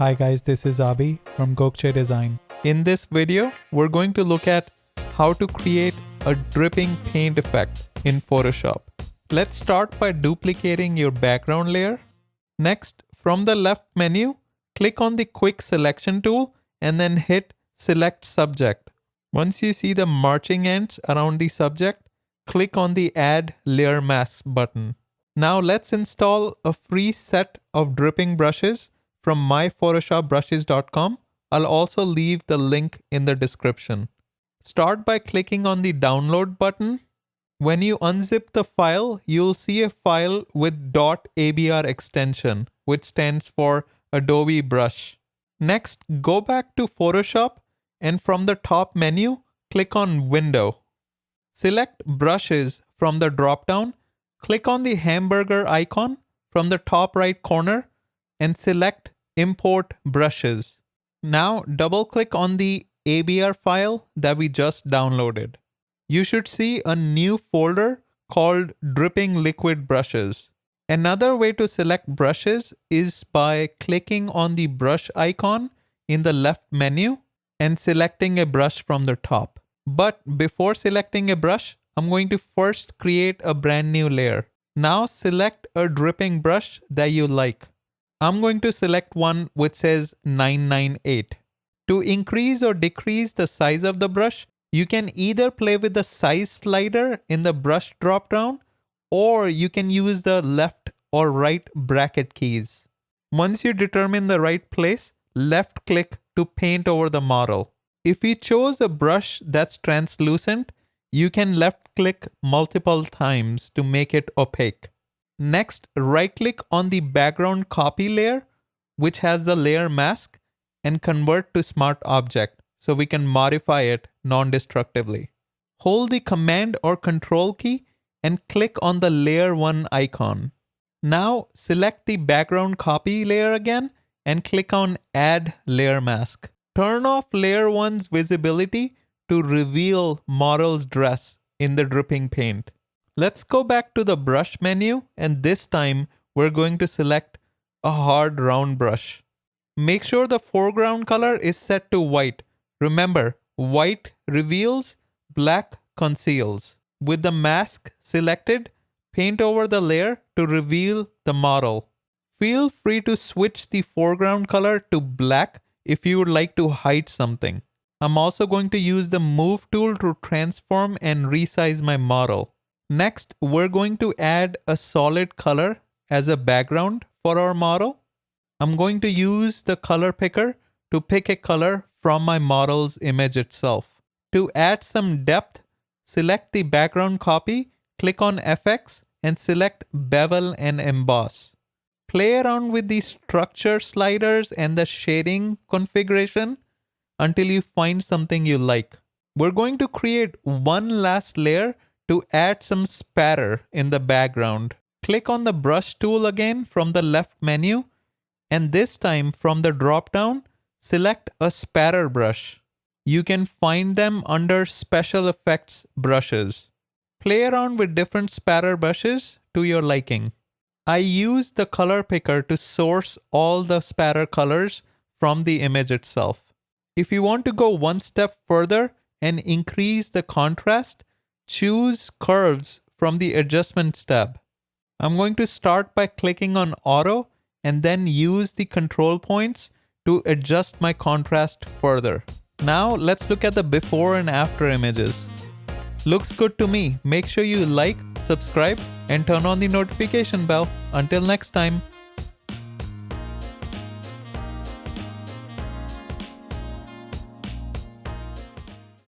Hi guys, this is Abi from Gokche Design. In this video, we're going to look at how to create a dripping paint effect in Photoshop. Let's start by duplicating your background layer. Next, from the left menu, click on the quick selection tool and then hit select subject. Once you see the marching ants around the subject, click on the add layer mask button. Now let's install a free set of dripping brushes from myphotoshopbrushes.com. I'll also leave the link in the description. Start by clicking on the download button. When you unzip the file, you'll see a file with .abr extension, which stands for Adobe Brush. Next, go back to Photoshop and from the top menu, click on Window. Select Brushes from the drop-down. Click on the hamburger icon from the top right corner and select Import Brushes. Now double-click on the ABR file that we just downloaded. You should see a new folder called Dripping Liquid Brushes. Another way to select brushes is by clicking on the brush icon in the left menu and selecting a brush from the top. But before selecting a brush, I'm going to first create a brand new layer. Now select a dripping brush that you like. I'm going to select one which says 998. To increase or decrease the size of the brush, you can either play with the size slider in the brush dropdown, or you can use the left or right bracket keys. Once you determine the right place, left click to paint over the model. If you chose a brush that's translucent, you can left click multiple times to make it opaque. Next, right click on the background copy layer, which has the layer mask, and convert to smart object so we can modify it non-destructively. Hold the command or control key and click on the layer 1 icon. Now select the background copy layer again and click on add layer mask. Turn off layer 1's visibility to reveal model's dress in the dripping paint. Let's go back to the brush menu, and this time we're going to select a hard round brush. Make sure the foreground color is set to white. Remember, white reveals, black conceals. With the mask selected, paint over the layer to reveal the model. Feel free to switch the foreground color to black if you would like to hide something. I'm also going to use the move tool to transform and resize my model. Next, we're going to add a solid color as a background for our model. I'm going to use the color picker to pick a color from my model's image itself. To add some depth, select the background copy, click on FX, and select Bevel and Emboss. Play around with the structure sliders and the shading configuration until you find something you like. We're going to create one last layer to add some spatter in the background. Click on the brush tool again from the left menu, and this time from the drop-down, select a spatter brush. You can find them under special effects brushes. Play around with different spatter brushes to your liking. I use the color picker to source all the spatter colors from the image itself. If you want to go one step further and increase the contrast, choose curves from the adjustments tab. I'm going to start by clicking on auto and then use the control points to adjust my contrast further. Now let's look at the before and after images. Looks good to me. Make sure you like, subscribe, and turn on the notification bell. Until next time.